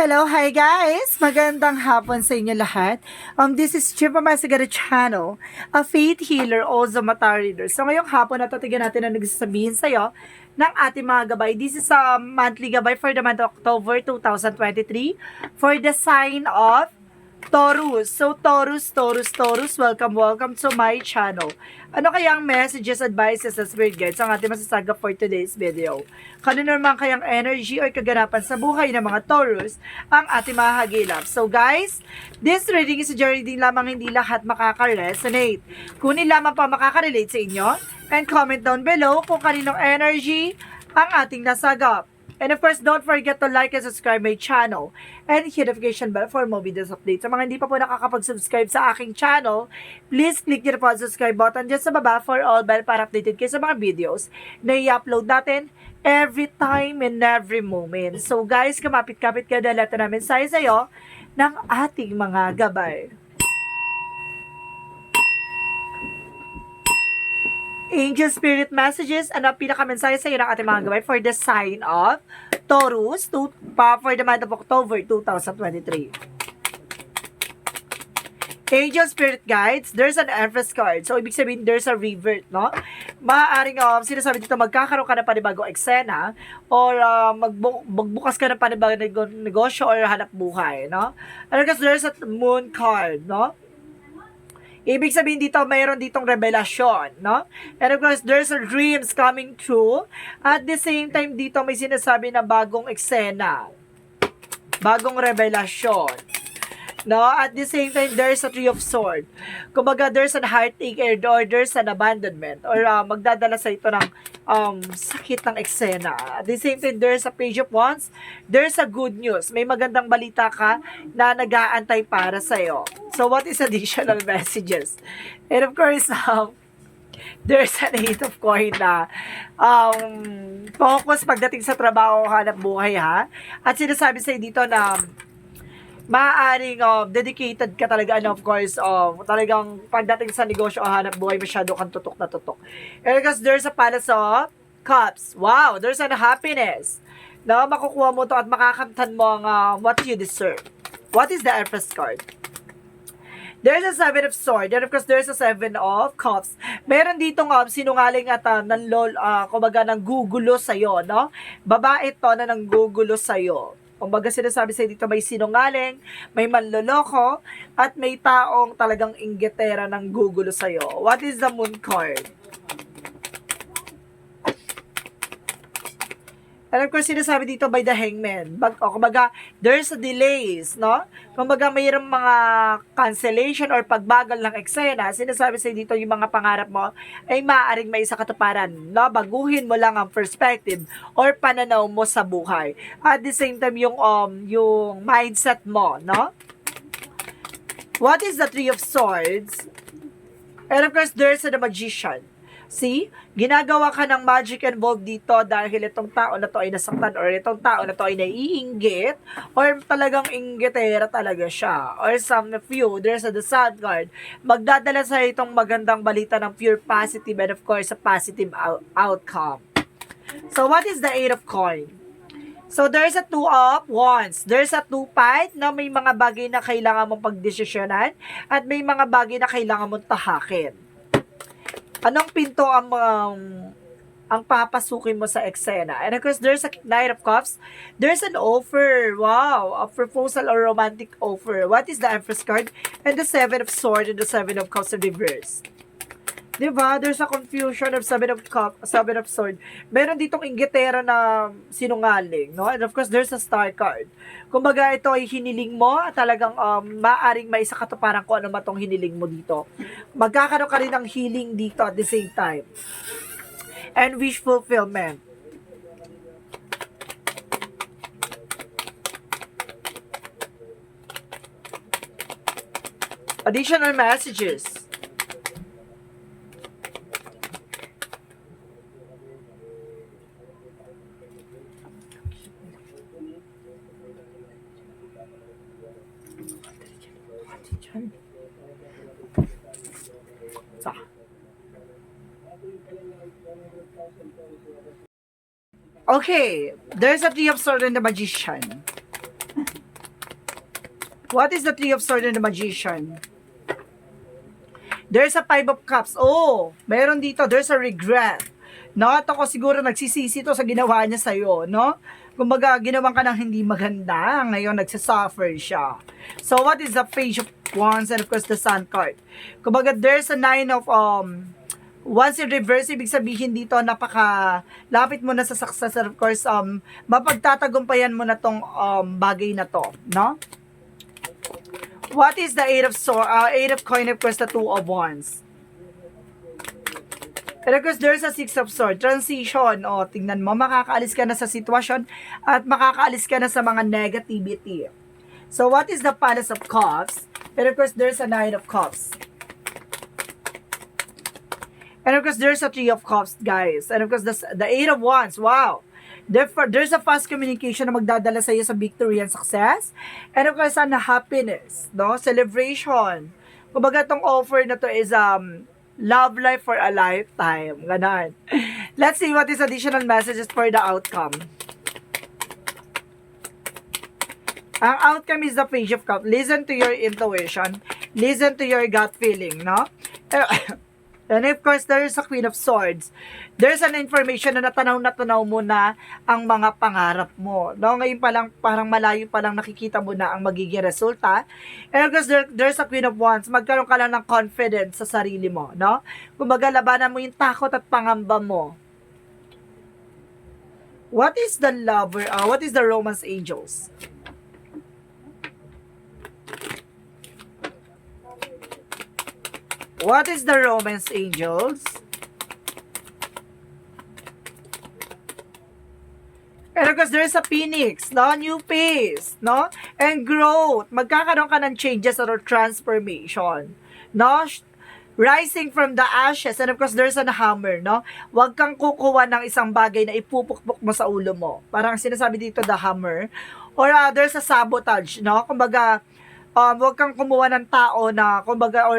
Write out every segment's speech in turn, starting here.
Hello, hi guys! Magandang hapon sa inyo lahat. This is Chipa Masigara Channel, a faith healer, also mata reader. So ngayong hapon, natatigan natin na nagsasabihin sa'yo ng ating mga gabay. This is a monthly gabay for the month of October 2023 for the sign of Taurus. So, Taurus, welcome to my channel. Ano kaya ang messages, advices, at spirit guides ang ating masasaga for today's video? Kanino naman kayang energy o kaganapan sa buhay ng mga Taurus ang ating mahagilap? So guys, this reading is a reading lamang, hindi lahat makaka-resonate. Kunin lamang pa makaka-relate sa inyo and comment down below kung kaninong energy ang ating nasagap. And of course, don't forget to like and subscribe my channel and hit notification bell for more videos updates. Sa mga hindi pa po nakakapag-subscribe sa aking channel, please click nyo na po ang subscribe button dyan sa baba for all bell para updated kayo sa mga videos na i-upload natin every time and every moment. So guys, kamapit-kapit ka dahil ito namin sa'yo ng ating mga gabay. Angel Spirit Messages, ano pinakamensahe sa iyo ng ating mga gabay for the sign of Taurus for the month of October 2023. Angel Spirit Guides, there's an Empress card. So, ibig sabihin, there's a revert, no? Maaaring, sinasabi dito, magkakaroon ka ng panibagong eksena or magbukas ka ng panibagong negosyo or hanap buhay, no? And because there's a Moon card, no? Ibig sabihin dito, mayroon ditong revelasyon, no? And of course, there's a dreams coming true. At the same time, dito may sinasabi na bagong eksena. Bagong revelasyon. No? At the same time, there's a Three of Swords. Kumbaga, there's an heartache or there's an abandonment. Or magdadala sa ito ng sakit ng eksena. At the same time, there's a Page of Wands. There's a good news. May magandang balita ka na nag-aantay para sa'yo. So, what is additional messages? And of course, there's an Eight of Coin na focus pagdating sa trabaho, hanap buhay, ha? At sinasabi sa'yo dito na maaaring dedicated ka talaga, and of course, talagang pagdating sa negosyo o hanap buhay, masyado kang tutok na tutok. And because there's a Palace of Cups. Wow, there's an happiness. No, makukuha mo to at makakamtan mo ang what you deserve. What is the Empress card? There's a Seven of Swords, and of course, there's a Seven of Cups. Meron ditong sinungaling at kumbaga, nanggugulo sa'yo, no? Babae to na nanggugulo sa'yo. Kumbaga, sinasabi sa'yo dito, may sinungaling, may manloloko, at may taong talagang inggitera ng gugulo sa'yo. What is the Moon card? And of course, sinasabi dito by the Hangman. Kumbaga, there's a delays, no? Kumbaga, mayroong mga cancellation or pagbagal ng eksena. Sinasabi sa'yo dito, yung mga pangarap mo ay maaaring may isa katuparan, no? Baguhin mo lang ang perspective or pananaw mo sa buhay. At the same time, yung mindset mo, no? What is the Three of Swords? And of course, there's the Magician. See? Ginagawa ka ng magic involved dito dahil itong tao na to ay nasaktan or itong tao na to ay naiinggit or talagang inggitera talaga siya. Or some of you, there's the Sun card. Magdadala sa itong magandang balita ng pure positive and of course a positive outcome. So what is the Eight of Coins? So there's a Two of Wands. There's a two-fight na may mga bagay na kailangan mong pagdesisyonan at may mga bagay na kailangan mong tahakin. Anong pinto ang papasukin mo sa eksena? And of course, there's a Knight of Cups. There's an offer. Wow! A proposal or romantic offer. What is the Empress card? And the Seven of Swords and the Seven of Cups in reverse. Diba? There's a confusion of Seven of Swords. Meron ditong inggitera na sinungaling, no? And of course, there's a Star card. Kumbaga, ito ay hiniling mo at talagang maaring may isa katuparan kung ano matong hiniling mo dito. Magkakaroon ka rin ng healing dito at the same time. And wish fulfillment. Additional messages. Okay, there's a Three of Swords and the Magician. What is the Three of Swords and the Magician? There's a Five of Cups. Oh, meron dito. There's a regret. No? At ako siguro nagsisisi to sa ginawa niya sa'yo, no? Kumbaga, ginawan ka ng hindi maganda. Ngayon, nagsasuffer siya. So, what is the Page of Wands and of course the Sun card? Kumbaga, there's a Nine of Wands in reverse. Ibig sabihin dito, lapit mo na sa success. And of course, mapagtatagumpayan mo na tong bagay na to, no? What is the Eight of Coin, of course, the Two of Wands? And of course, there's a Six of Swords. Transition. O, tingnan mo, makakaalis ka na sa sitwasyon at makakaalis ka na sa mga negativity. So, what is the Palace of Cups? And of course, there's a Nine of Cups. And of course, there's a Three of Cups, guys. And of course, the Eight of Wands. Wow! There's a fast communication na magdadala sa iyo sa victory and success. And of course, na happiness, no? Celebration. Kumbaga, tong offer na to is love life for a lifetime. Ganon. Let's see what is additional messages for the outcome. Ang outcome is the Page of Cups. Listen to your intuition. Listen to your gut feeling, no? And of course, there's a Queen of Swords. There's an information na natanaw mo na ang mga pangarap mo. No? Ngayon pa lang, parang malayo pa lang nakikita mo na ang magiging resulta. And of course, there's a Queen of Wands. Magkaroon ka lang ng confidence sa sarili mo. No? Kumbaga, labanan mo yung takot at pangamba mo. What is the lover? What is the romance angels? What is the romance angels? And of course, there's a phoenix, no? New phase, no? And growth. Magkakaroon ka ng changes or transformation, no? Rising from the ashes. And of course, there's a hammer, no? Huwag kang kukuha ng isang bagay na ipupukpok mo sa ulo mo. Parang sinasabi dito, the hammer. Or there's a sabotage, no? Kumbaga, huwag kang kumuha ng tao na, kumbaga,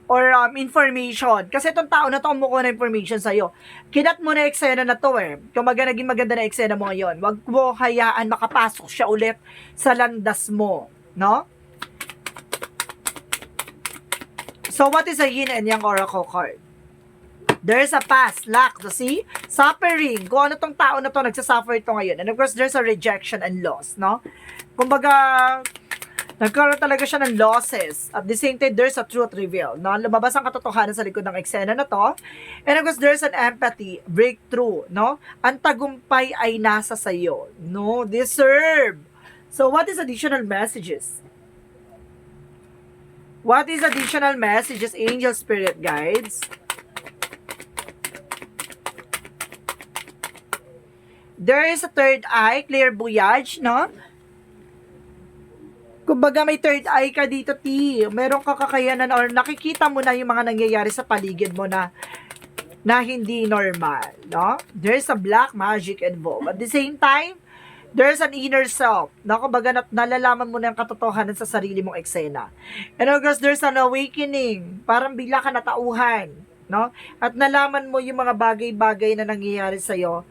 or information. Kasi itong tao na to kumukuha ng information sa'yo. Kinat mo na eksena na to eh. Kung naging maganda na eksena mo ngayon, wag mo hayaan makapasok siya ulit sa landas mo. No? So, what is a yin and yang oracle card? There's a past, lack, see? Suffering. Kung ano tong tao na to, nagsasuffer ito ngayon. And of course, there's a rejection and loss, no? Kumbaga, nagkaroon talaga siya ng losses. At the same time, there's a truth reveal. No? Lumabas ang katotohanan sa likod ng eksena na to. And of course, there's an empathy, breakthrough. No? Ang tagumpay ay nasa sayo. No? Deserve. So, what is additional messages? What is additional messages, angel spirit guides? There is a third eye, clairvoyance, no? Kumbaga may third eye ka dito, T. Meron ka kakayanan or nakikita mo na yung mga nangyayari sa paligid mo na hindi normal, no? There's a black magic involved. At the same time, there's an inner self, no? Kumbaga nalalaman mo na yung katotohanan sa sarili mong eksena. And of course, there's an awakening. Parang bigla ka natauhan, no? At nalaman mo yung mga bagay-bagay na nangyayari sa'yo.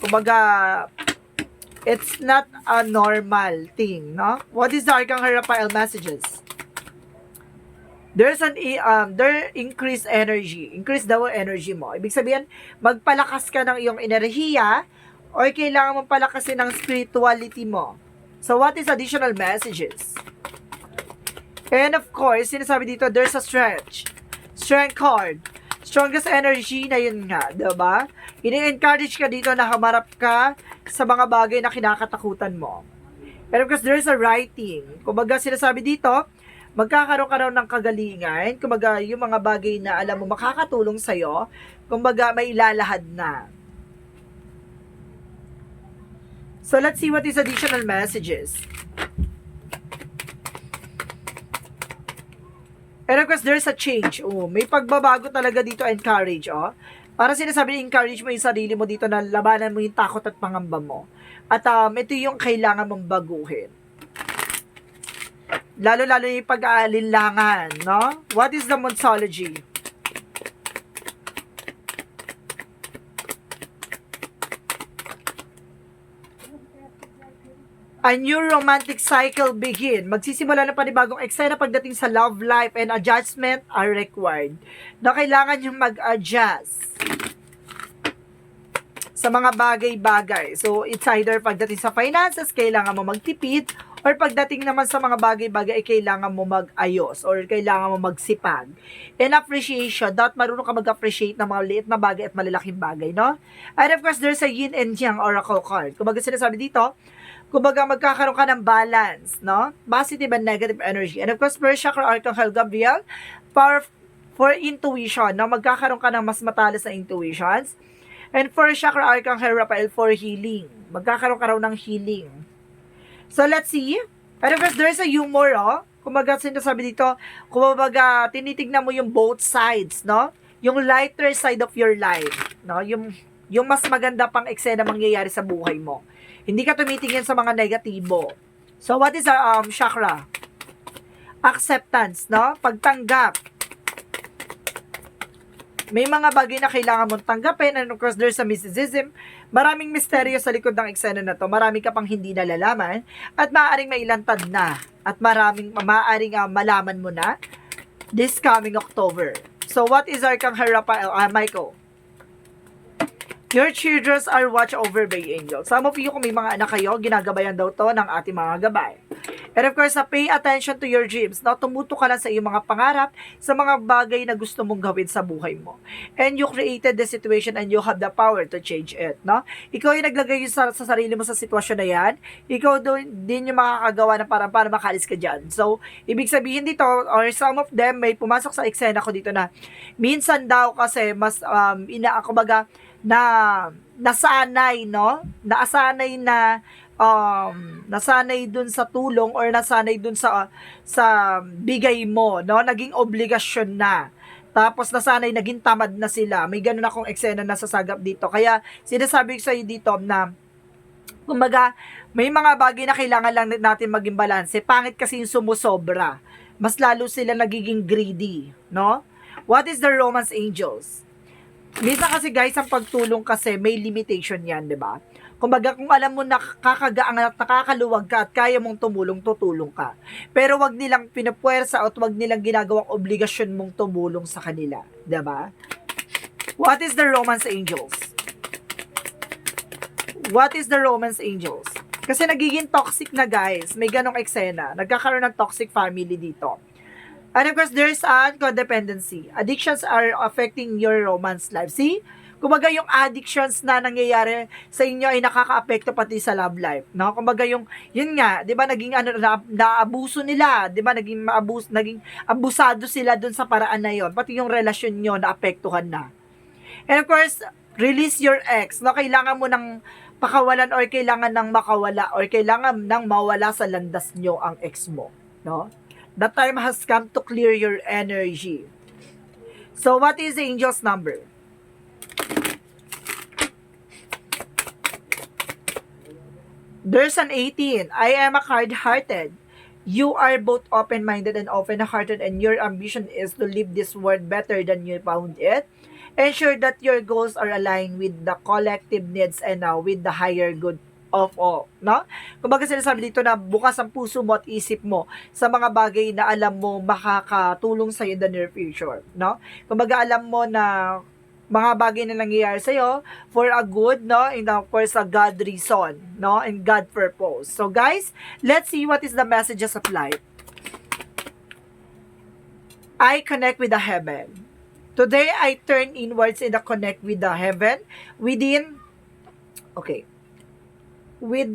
Kumbaga, it's not a normal thing, no? What is the Arcangel Raphael messages? There's an increased energy. Increase daw energy mo. Ibig sabihin, magpalakas ka ng iyong enerhiya or kailangan mong palakasin ng spirituality mo. So, what is additional messages? And of course, sinasabi dito, there's a strength card. Strongest energy na yun nga, diba? Ini-encourage ka dito na hamarap ka sa mga bagay na kinakatakutan mo. And of course, there's a writing. Kumbaga, sinasabi dito, magkakaroon ka raw ng kagalingan. Kumbaga, yung mga bagay na alam mo makakatulong sa'yo, kumbaga, may ilalahad na. So, let's see what is additional messages. And of course, there's a change. Oh, may pagbabago talaga dito and courage, oh. Para sinasabi, encourage mo yung sarili mo dito na labanan mo yung takot at pangamba mo. At ito yung kailangan mong baguhin. Lalo-lalo yung pag-aalinlangan, no? What is the Monsology? A new romantic cycle begin. Magsisimula na panibagong eksena pagdating sa love life and adjustment are required. Na kailangan yung mag-adjust sa mga bagay-bagay. So, it's either pagdating sa finances, kailangan mo magtipid, or pagdating naman sa mga bagay-bagay, kailangan mo mag-ayos, or kailangan mo magsipag. And appreciation, dapat marunong ka mag-appreciate ng mga liit na bagay at malalaking bagay, no? And of course, there's a yin and yang oracle card. Kumbaga sinasabi dito, kumbaga magkakaroon ka ng balance, no? Positive and negative energy. And of course, first chakra, Archangel Gabriel, power for intuition, no? Magkakaroon ka ng mas matalas na intuitions. And first chakra, Archangel Raphael, for healing. Magkakaroon ka raw ng healing. So, let's see. And of course, there's a humor, oh. Kumbaga, sinasabi dito, kumbaga, tinitignan mo yung both sides, no? Yung lighter side of your life, no? Yung mas maganda pang eksena mangyayari sa buhay mo. Hindi ka tumitingin sa mga negatibo. So, what is our chakra? Acceptance, no? Pagtanggap. May mga bagay na kailangan mong tanggapin, and of course, there's a mysticism. Maraming misteryo sa likod ng eksena na to. Marami ka pang hindi nalalaman, at maaaring mailantad na, at maaaring malaman mo na this coming October. So, what is Archangel Raphael? Michael? Your children are watched over by angels. Some of you, kung may mga anak kayo, ginagabayan daw to ng ating mga gabay. And of course, pay attention to your dreams. No? Tumuto ka lang sa iyong mga pangarap, sa mga bagay na gusto mong gawin sa buhay mo. And you created the situation and you have the power to change it. No? Ikaw yung naglagay sa sarili mo sa sitwasyon na yan. Ikaw din yung makakagawa ng parang para makalis ka dyan. So, ibig sabihin dito, or some of them, may pumasok sa eksena ko dito na minsan daw kasi mas kumbaga, na nasanay, no? Nasanay dun sa tulong or nasanay dun sa bigay mo, no? Naging obligasyon na. Tapos nasanay, naging tamad na sila. May ganun akong eksena na sasagap dito. Kaya sinasabi ko sa iyo dito na kumbaga, may mga bagay na kailangan lang natin maging balanse. Pangit kasi yung sumusobra. Mas lalo sila nagiging greedy, no? What is the romance angels? Minsan kasi guys, ang pagtulong kasi may limitation yan, di ba? Kumbaga, kung alam mo na nakakagaang at nakakaluwag ka at kaya mong tumulong, tutulong ka. Pero wag nilang pinapwersa at wag nilang ginagawang obligasyon mong tumulong sa kanila, di ba? What is the romance angels? What is the romance angels? Kasi nagiging toxic na guys, may ganong eksena. Nagkakaroon ng toxic family dito. And of course, there's codependency. Addictions are affecting your romance life. See? Kumbaga yung addictions na nangyayari sa inyo ay nakaka-apekto pati sa love life. No? Kumbaga yun nga, 'di ba, naging naabuso nila, 'di ba, naging abusado sila dun sa paraan na yon. Pati yung relasyon niyo naapektuhan na. And of course, release your ex. No, kailangan mo ng pakawalan or kailangan ng makawala or kailangan ng mawala sa landas niyo ang ex mo, no? The time has come to clear your energy. So, what is the angel's number? There's an 18. I am a hard-hearted. You are both open-minded and open-hearted, and your ambition is to leave this world better than you found it. Ensure that your goals are aligned with the collective needs and with the higher good of all, no? Kumbaga sinasabi dito na bukas ang puso mo at isip mo sa mga bagay na alam mo makakatulong sa in the near future, no? Kumbaga alam mo na mga bagay na nangyayari sa iyo for a good, no? And of course a God reason, no? And God purpose. So guys, let's see what is the messages of life. I connect with the heaven. Today I turn inwards and connect with the heaven within the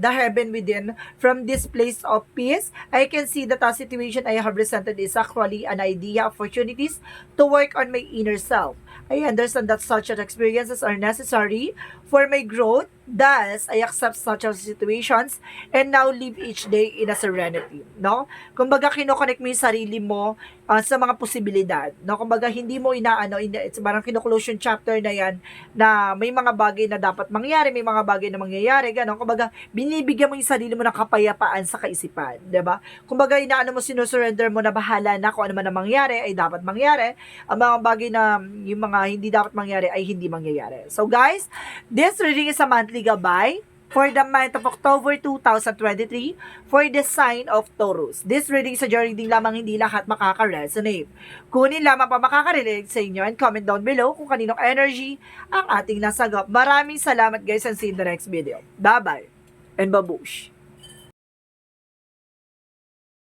heaven within. From this place of peace, I can see that the situation I have presented is actually an idea, opportunities to work on my inner self. I understand that such experiences are necessary for my growth. Thus, I accept such situations and now live each day in a serenity. No? Kumbaga, kinoconnect mo yung sarili mo sa mga posibilidad. No? Kumbaga, hindi mo it's parang kino-close yung chapter na yan na may mga bagay na dapat mangyari, may mga bagay na mangyayari, gano'n. Kumbaga, binibigyan mo yung sarili mo ng kapayapaan sa kaisipan. Diba? Kumbaga, sinusurrender mo na bahala na kung ano man na mangyari, ay dapat mangyari. Ang mga bagay na, yung mga hindi dapat mangyari ay hindi mangyayari. So guys, this reading is a monthly gabay for the month of October 2023 for the sign of Taurus. This reading is a reading lamang, hindi lahat makaka-resonate. Kunin lamang pa makaka-relate sa inyo and comment down below kung kaninong energy ang ating nasagap. Maraming salamat guys and see you in the next video. Bye-bye and babush!